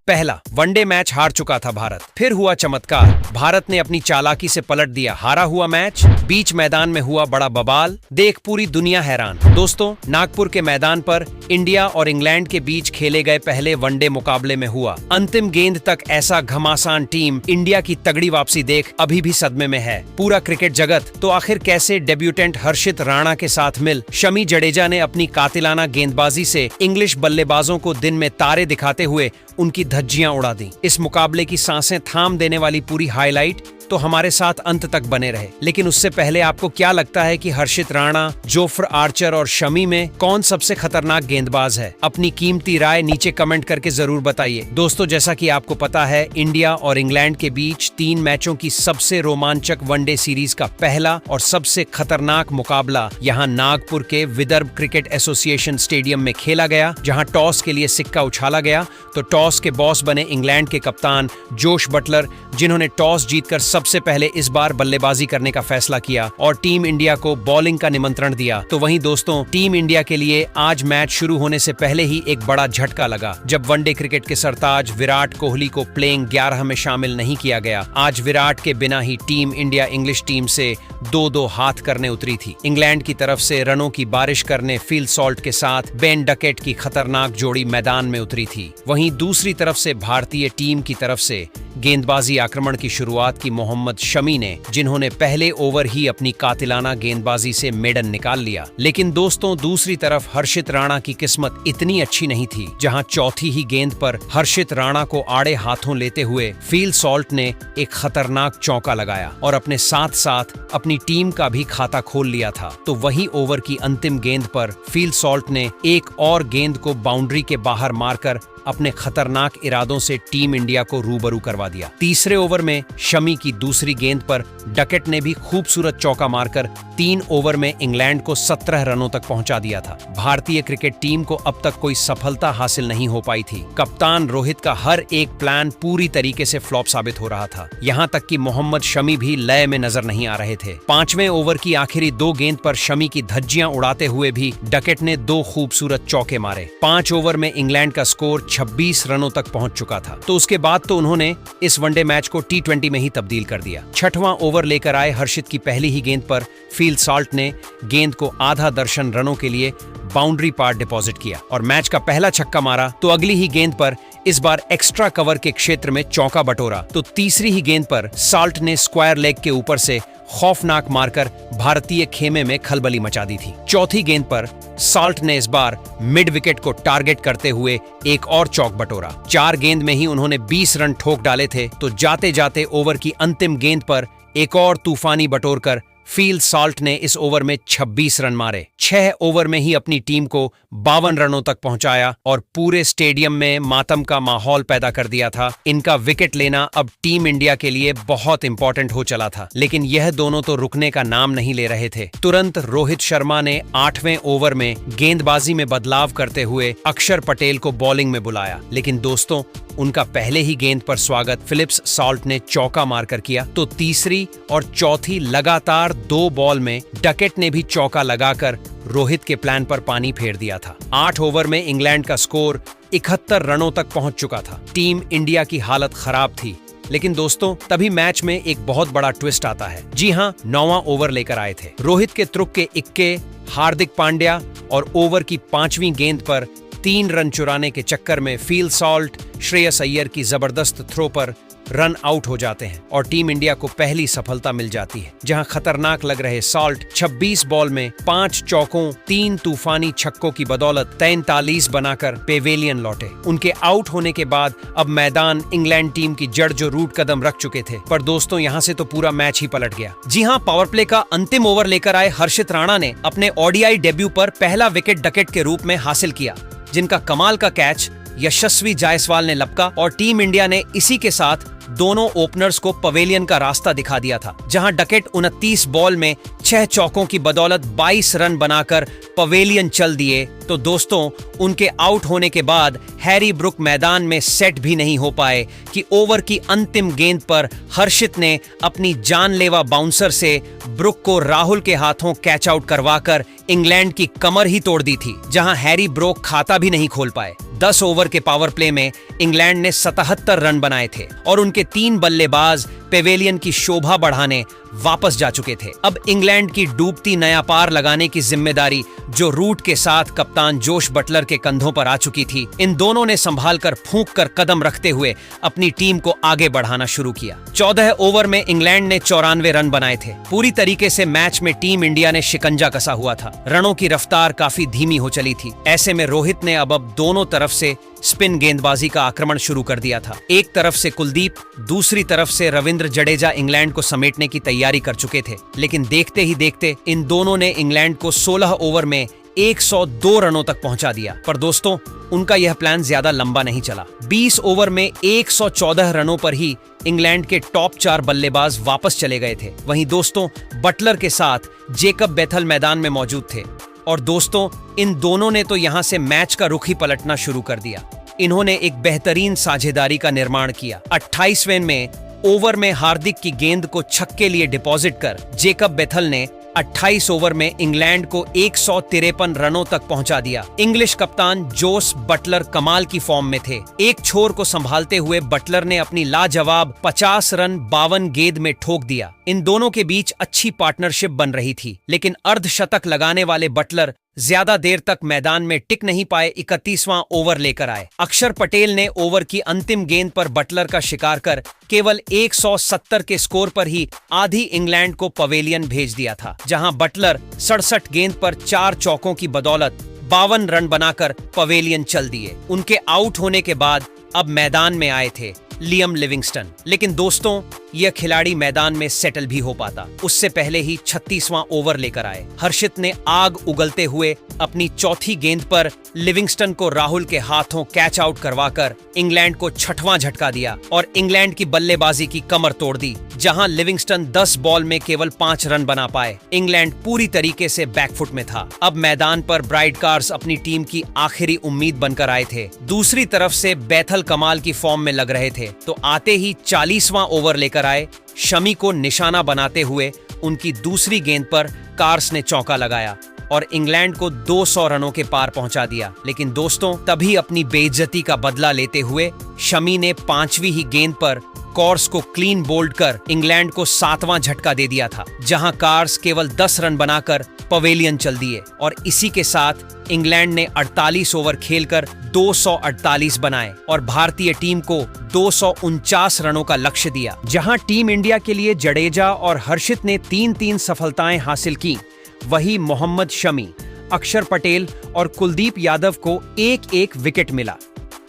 पहला, one day match हार चुका था भारत, फिर हुआ चमत्कार। भारत ने अपनी चालाकी से पलट दिया हारा हुआ मैच। बीच मैदान में हुआ बड़ा बवाल, देख पूरी दुनिया हैरान। दोस्तों, नागपुर के मैदान पर इंडिया और इंग्लैंड के बीच खेले गए पहले वनडे मुकाबले में हुआ अंतिम गेंद तक ऐसा घमासान टीम इंडिया की तगड़ी वापसी देख अभी भी सदमे में है पूरा क्रिकेट जगत। तो आखिर कैसे डेब्यूटेंट हर्षित राणा के साथ मिल शमी जडेजा ने अपनी कातिलाना गेंदबाजी से इंग्लिश बल्लेबाजों को दिन में तारे दिखाते हुए उनकी धज्जियां उड़ा दी। इस मुकाबले की सांसें थाम देने वाली पूरी हाईलाइट तो हमारे साथ अंत तक बने रहे। लेकिन उससे पहले आपको क्या लगता है कि हर्षित राणा, जोफ्र आर्चर और शमी में कौन सबसे खतरनाक गेंदबाज है? अपनी कीमती राय नीचे कमेंट करके जरूर बताइए। दोस्तों, जैसा कि आपको पता है, इंडिया और इंग्लैंड के बीच 3 मैचों की सबसे रोमांचक वनडे सीरीज का पहला और सबसे खतरनाक मुकाबला यहाँ नागपुर के विदर्भ क्रिकेट एसोसिएशन स्टेडियम में खेला गया, जहाँ टॉस के लिए सिक्का उछाला गया तो टॉस के बॉस बने इंग्लैंड के कप्तान जोश बटलर, जिन्होंने टॉस जीतकर सबसे पहले इस बार बल्लेबाजी करने का फैसला किया और टीम इंडिया को बॉलिंग का निमंत्रण दिया। तो वहीं दोस्तों, टीम इंडिया के लिए आज मैच शुरू होने से पहले ही एक बड़ा झटका लगा जब वनडे क्रिकेट के सरताज विराट कोहली को प्लेइंग 11 में शामिल नहीं किया गया। आज विराट के बिना ही टीम इंडिया इंग्लिश टीम से 2-2 हाथ करने उतरी थी। इंग्लैंड की तरफ से रनों की बारिश करने फिल सॉल्ट के साथ बेन डकेट की खतरनाक जोड़ी मैदान में उतरी थी। वहीं दूसरी तरफ से भारतीय टीम की तरफ से गेंदबाजी आक्रमण की शुरुआत की मोहम्मद शमी ने, जिन्होंने पहले ओवर ही अपनी कातिलाना गेंदबाजी से मेडन निकाल लिया। लेकिन दोस्तों, दूसरी तरफ हर्षित राणा की किस्मत इतनी अच्छी नहीं थी, जहां चौथी ही गेंद पर हर्षित राणा को आड़े हाथों लेते हुए फील सॉल्ट ने एक खतरनाक चौका लगाया और अपने साथ साथ अपनी टीम का भी खाता खोल लिया था। तो वही ओवर की अंतिम गेंद पर फील सॉल्ट ने एक और गेंद को बाउंड्री के बाहर मारकर अपने खतरनाक इरादों से टीम इंडिया को रूबरू करवा दिया। तीसरे ओवर में शमी की दूसरी गेंद पर डकेट ने भी खूबसूरत चौका मारकर 3 ओवर में इंग्लैंड को 17 रनों तक पहुंचा दिया था। भारतीय क्रिकेट टीम को अब तक कोई सफलता हासिल नहीं हो पाई थी। कप्तान रोहित का हर एक प्लान पूरी तरीके से फ्लॉप साबित हो रहा था। यहाँ तक कि मोहम्मद शमी भी लय में नजर नहीं आ रहे थे। 5वें ओवर की आखिरी 2 गेंद पर शमी की धज्जियां उड़ाते हुए भी डकेट ने 2 खूबसूरत चौके मारे। 5 ओवर में इंग्लैंड का स्कोर 26 रनों तक पहुंच चुका था। तो उसके बाद तो उन्होंने इस वनडे मैच को T20 में ही तब्दील कर दिया। 6वां ओवर लेकर आए हर्षित की पहली ही गेंद पर फील सॉल्ट ने गेंद को आधा दर्शन रनों के लिए बाउंड्री पार डिपॉजिट किया और मैच का पहला छक्का मारा। तो अगली ही गेंद पर इस बार एक्स्ट्रा कवर के क्षेत्र में चौका बटोरा। तो तीसरी ही गेंद पर सॉल्ट ने स्क्वायर लेग के ऊपर से खौफनाक मारकर भारतीय खेमे में खलबली मचा दी थी। चौथी गेंद पर सॉल्ट ने इस बार मिड विकेट को टारगेट करते हुए एक और चौक बटोरा। 4 गेंद में ही उन्होंने 20 रन ठोक डाले थे। तो जाते जाते ओवर की अंतिम गेंद पर एक और तूफानी बटोरकर फील सॉल्ट ने इस ओवर में 26 रन मारे। 6 ओवर में ही अपनी टीम को 52 रनों तक पहुंचाया और पूरे स्टेडियम में मातम का माहौल पैदा कर दिया था। इनका विकेट लेना अब टीम इंडिया के लिए बहुत इंपॉर्टेंट हो चला था। लेकिन यह दोनों तो रुकने का नाम नहीं ले रहे थे। तुरंत रोहित शर्मा ने 8वें ओवर में गेंदबाजी में बदलाव करते हुए अक्षर पटेल को बॉलिंग में बुलाया। लेकिन दोस्तों, उनका पहले ही गेंद पर स्वागत फिलिप्स सॉल्ट ने चौका मारकर किया। तो तीसरी और चौथी लगातार 2 बॉल में डकेट ने भी चौका लगाकर रोहित के प्लान पर पानी फेर दिया था। 8 ओवर में इंग्लैंड का स्कोर 71 रनों तक पहुंच चुका था। टीम इंडिया की हालत खराब थी। लेकिन दोस्तों, तभी मैच में एक बहुत बड़ा ट्विस्ट आता है। जी हां, 9वां ओवर लेकर आए थे। रोहित के तुरुक के इक्के, हार्दिक पांड्या और ओवर की 5वीं गेंद पर 3 रन चुराने के चक्कर में फील सॉल्ट श्रेयस अय्यर की जबरदस्त थ्रो पर रन आउट हो जाते हैं और टीम इंडिया को पहली सफलता मिल जाती है। जहां खतरनाक लग रहे सॉल्ट 26 बॉल में 5 चौकों, 3 तूफानी छक्कों की बदौलत 43 बनाकर पेवेलियन लौटे। उनके आउट होने के बाद अब मैदान इंग्लैंड टीम की जड़ जो रूट कदम रख चुके थे। पर दोस्तों, यहां से तो पूरा मैच ही पलट गया। जी हां, पावर प्ले का अंतिम ओवर लेकर आए हर्षित राणा ने अपने ODI डेब्यू पर पहला विकेट डकेट के रूप में हासिल किया, जिनका कमाल का कैच यशस्वी जायसवाल ने लपका और टीम इंडिया ने इसी के साथ दोनों ओपनर्स को पवेलियन का रास्ता दिखा दिया था। जहां डकेट 29 बॉल में 6 चौकों की बदौलत 22 रन बनाकर पवेलियन चल दिए। तो दोस्तों, उनके आउट होने के बाद हैरी ब्रुक मैदान में सेट भी नहीं हो पाए कि ओवर की अंतिम गेंद पर हर्षित ने अपनी जानलेवा बाउंसर से ब्रुक को राहुल के हाथों कैच आउट करवाकर इंग्लैंड की कमर ही तोड़ दी थी, जहां हैरी ब्रुक खाता भी नहीं खोल पाए। 10 ओवर के पावर प्ले में इंग्लैंड ने 77 रन बनाए थे और उनके 3 बल्लेबाज पेवेलियन की शोभा बढ़ाने वापस जा चुके थे। अब इंग्लैंड की डूबती नया पार लगाने की जिम्मेदारी जो रूट के साथ कप्तान जोश बटलर के कंधों पर आ चुकी थी, इन दोनों ने संभाल कर फूंक कर कदम रखते हुए अपनी टीम को आगे बढ़ाना शुरू किया। 14 ओवर में इंग्लैंड ने 94 रन बनाए थे। पूरी तरीके से मैच में टीम इंडिया ने शिकंजा कसा हुआ था। रनों की रफ्तार काफी धीमी हो चली थी। ऐसे में रोहित ने अब दोनों तरफ से स्पिन गेंदबाजी का आक्रमण शुरू कर दिया था। एक तरफ से कुलदीप, दूसरी तरफ से रविंद्र जडेजा इंग्लैंड को समेटने की तैयारी कर चुके थे, लेकिन देखते ही देखते इन दोनों ने इंग्लैंड को 16 ओवर में 102 रनों तक पहुंचा दिया। पर दोस्तों, उनका यह प्लान ज्यादा लंबा नहीं चला। 20 ओवर में 114 रनों पर ही इंग्लैंड के टॉप 4 बल्लेबाज वापस चले गए थे। वहीं दोस्तों, बटलर के साथ जेकब बेथल मैदान में मौजूद थे और दोस्तों, इन दोनों ने तो यहां से मैच का रुख ही पलटना शुरू कर दिया। इन्होंने एक बेहतरीन साझेदारी का निर्माण किया। 28वें में ओवर में हार्दिक की गेंद को छक्के लिए डिपॉजिट कर जेकब बेथल ने 28 ओवर में इंग्लैंड को 153 रनों तक पहुंचा दिया। इंग्लिश कप्तान जोस बटलर कमाल की फॉर्म में थे। एक छोर को संभालते हुए बटलर ने अपनी लाजवाब 50 रन 52 गेंद में ठोक दिया। इन दोनों के बीच अच्छी पार्टनरशिप बन रही थी, लेकिन अर्धशतक लगाने वाले बटलर ज्यादा देर तक मैदान में टिक नहीं पाए। 31वां ओवर लेकर आए। अक्षर पटेल ने ओवर की अंतिम गेंद पर बटलर का शिकार कर केवल 170 के स्कोर पर ही आधी इंग्लैंड को पवेलियन भेज दिया था, जहां बटलर 67 गेंद पर 4 चौकों की बदौलत 52 रन बनाकर पवेलियन चल दिए। उनके आउट होने के बाद अब मैदान में आए थे लियम लिविंगस्टन, लेकिन दोस्तों, यह खिलाड़ी मैदान में सेटल भी हो पाता उससे पहले ही 36वां ओवर लेकर आए। हर्षित ने आग उगलते हुए अपनी चौथी गेंद पर लिविंगस्टन को राहुल के हाथों कैच आउट करवाकर इंग्लैंड को 6वां झटका दिया और इंग्लैंड की बल्लेबाजी की कमर तोड़ दी। जहां लिविंगस्टन 10 बॉल में केवल 5 रन बना पाए, इंग्लैंड पूरी तरीके से बैकफुट में था। अब मैदान पर ब्राइट कार्स अपनी टीम की आखिरी उम्मीद बनकर आए थे। दूसरी तरफ से बेथल कमाल की फॉर्म में लग रहे थे, तो आते ही 40वां ओवर लेकर आए। शमी को निशाना बनाते हुए उनकी दूसरी गेंद पर कार्स ने चौका लगाया और इंग्लैंड को 200 रनों के पार पहुंचा दिया। लेकिन दोस्तों, तभी अपनी बेइज्जती का बदला लेते हुए शमी ने 5वीं ही गेंद पर कॉर्स को क्लीन बोल्ड कर इंग्लैंड को 7वां झटका दे दिया था, जहां कार्स केवल 10 रन बनाकर पवेलियन चल दिए और इसी के साथ इंग्लैंड ने 48 ओवर खेलकर 248 बनाए और भारतीय टीम को 249 रनों का लक्ष्य दिया। जहां टीम इंडिया के लिए जडेजा और हर्षित ने 3-3 सफलताएं हासिल की, वही मोहम्मद शमी, अक्षर पटेल और कुलदीप यादव को एक-एक विकेट मिला।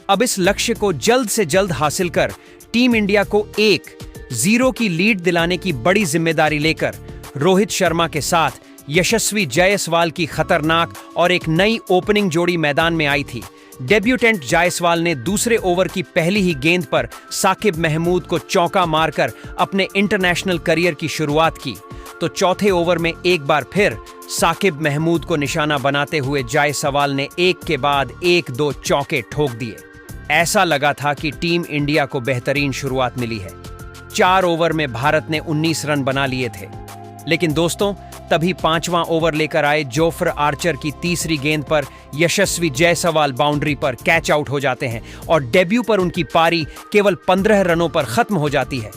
अब इस लक्ष्य को जल्द से जल्द हासिल कर टीम इंडिया को 1-0 की लीड दिलाने की बड़ी जिम्मेदारी लेकर रोहित शर्मा के साथ यशस्वी जायसवाल की खतरनाक और एक नई ओपनिंग जोड़ी मैदान में आई थी। डेब्यूटेंट जायसवाल ने दूसरे ओवर की पहली ही गेंद पर साकिब महमूद को चौका मारकर अपने इंटरनेशनल करियर की शुरुआत की, तो चौथे ओवर में एक बार फिर साकिब महमूद को निशाना बनाते हुए जायसवाल ने एक के बाद एक 2 चौके ठोक दिए। ऐसा लगा था कि टीम इंडिया को बेहतरीन शुरुआत मिली है। 4 ओवर में भारत ने 19 रन बना लिए थे, लेकिन दोस्तों, तभी 5वां ओवर लेकर आए जोफ्र आर्चर की तीसरी गेंद पर यशस्वी जायसवाल बाउंड्री पर कैच आउट हो जाते हैं और डेब्यू पर उनकी पारी केवल 15 रनों पर खत्म हो जाती है।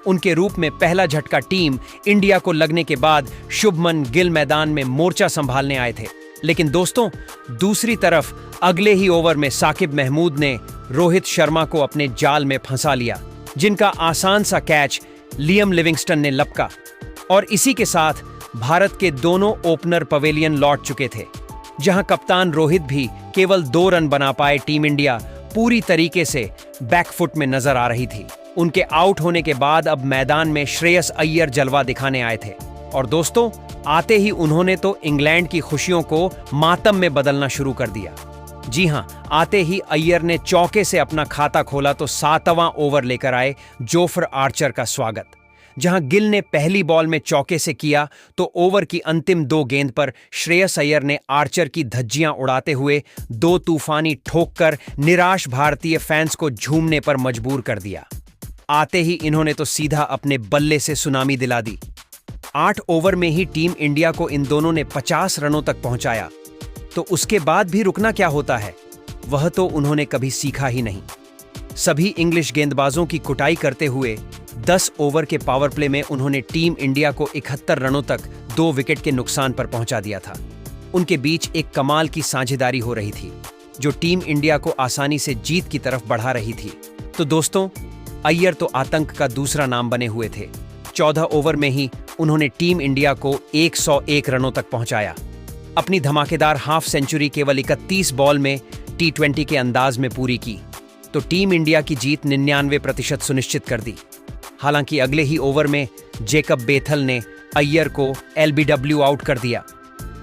उनके रूप में पहला झटका टीम इंडिया को लगने के बाद शुभमन गिल मैदान में मोर्चा संभालने आए थे। लेकिन दोस्तों, दूसरी तरफ अगले ही ओवर में साकिब महमूद ने रोहित शर्मा को अपने जाल में फंसा लिया, जिनका आसान सा कैच लियम लिविंगस्टन ने लपका और इसी के साथ भारत के दोनों ओपनर पवेलियन लौट चुके थे। जहां कप्तान रोहित भी केवल 2 रन बना पाए, टीम इंडिया पूरी तरीके से बैकफुट में नजर आ रही थी। उनके आउट होने के बाद अब मैदान में श्रेयस अय्यर जलवा दिखाने आए थे और दोस्तों, आते ही उन्होंने तो इंग्लैंड की खुशियों को मातम में बदलना शुरू कर दिया। जी हां, आते ही अय्यर ने चौके से अपना खाता खोला तो 7वां ओवर लेकर आए जोफ्र आर्चर का स्वागत। जहां गिल ने पहली बॉल में चौके से किया, तो ओवर की अंतिम 2 गेंद पर श्रेयस अय्यर ने आर्चर की धज्जियां उड़ाते हुए 2 तूफानी ठोक कर निराश भारतीय फैंस को झूमने पर मजबूर कर दिया। आते ही इन्होंने तो सीधा अपने बल्ले से सुनामी दिला दी। 8 ओवर में ही टीम इंडिया को इन दोनों ने 50 रनों तक पहुंचाया, तो उसके बाद भी रुकना क्या होता है। वह तो उन्होंने कभी सीखा ही नहीं। सभी इंग्लिश गेंदबाजों की कुटाई करते हुए 10 ओवर के पावर प्ले में उन्होंने टीम इंडिया को 71 रनों तक 2 विकेट के नुकसान पर पहुंचा दिया था। उनके बीच एक कमाल की साझेदारी हो रही थी जो टीम इंडिया को आसानी से जीत की तरफ बढ़ा रही थी। तो दोस्तों, अय्यर तो आतंक का दूसरा नाम बने हुए थे। 14 ओवर में ही उन्होंने टीम इंडिया को 101 रनों तक पहुंचाया। अपनी धमाकेदार हाफ सेंचुरी केवल 31 बॉल में T20 के अंदाज में पूरी की तो टीम इंडिया की जीत 99% सुनिश्चित कर दी। हालांकि अगले ही ओवर में जेकब बेथल ने अय्यर को LBW आउट कर दिया,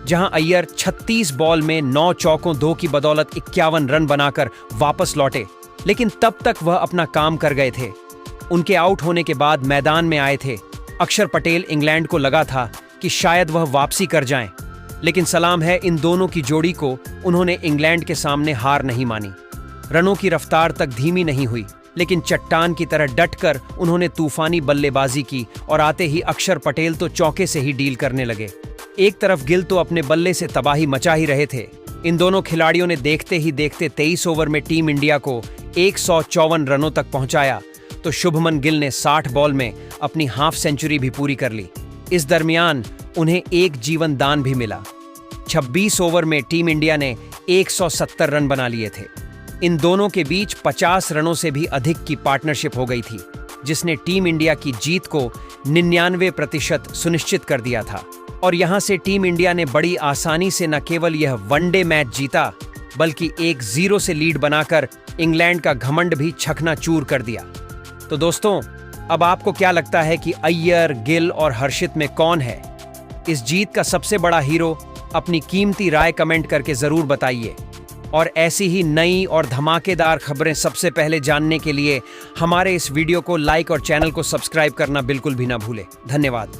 जहां अय्यर 36 बॉल में 9 चौकों 2 की बदौलत 51 रन बनाकर वापस लौटे। लेकिन तब तक वह अपना काम कर गए थे। उनके आउट होने के बाद मैदान में आए थे अक्षर पटेल। इंग्लैंड को लगा था कि शायद वह वापसी कर जाएं, लेकिन सलाम है इन दोनों की जोड़ी को, उन्होंने इंग्लैंड के सामने हार नहीं मानी। रनों की रफ्तार तक धीमी नहीं हुई, लेकिन चट्टान की तरह डटकर उन्होंने तूफानी बल्लेबाजी की और आते ही अक्षर पटेल तो चौके से ही डील करने लगे। एक तरफ गिल तो अपने बल्ले से तबाही मचा ही रहे थे। इन दोनों खिलाड़ियों ने देखते ही देखते 23 ओवर में टीम इंडिया को 154 रनों तक पहुंचाया तो शुभमन गिल ने 60 बॉल में अपनी हाफ सेंचुरी भी पूरी कर ली। इस दरमियान उन्हें एक जीवन दान भी मिला। 26 ओवर में टीम इंडिया ने 170 रन बना लिए थे। इन दोनों के बीच 50 रनों से भी अधिक की पार्टनरशिप हो गई थी, जिसने टीम इंडिया की जीत को 99% सुनिश्चित कर दिया था। और यहां से टीम इंडिया ने बड़ी आसानी से न केवल यह वनडे मैच जीता, बल्कि 1-0 से लीड बनाकर इंग्लैंड का घमंड भी चकनाचूर कर दिया। तो दोस्तों, अब आपको क्या लगता है कि अय्यर, गिल और हर्षित में कौन है इस जीत का सबसे बड़ा हीरो? अपनी कीमती राय कमेंट करके जरूर बताइए। और ऐसी ही नई और धमाकेदार खबरें सबसे पहले जानने के लिए हमारे इस वीडियो को लाइक और चैनल को सब्सक्राइब करना बिल्कुल भी ना भूलें। धन्यवाद।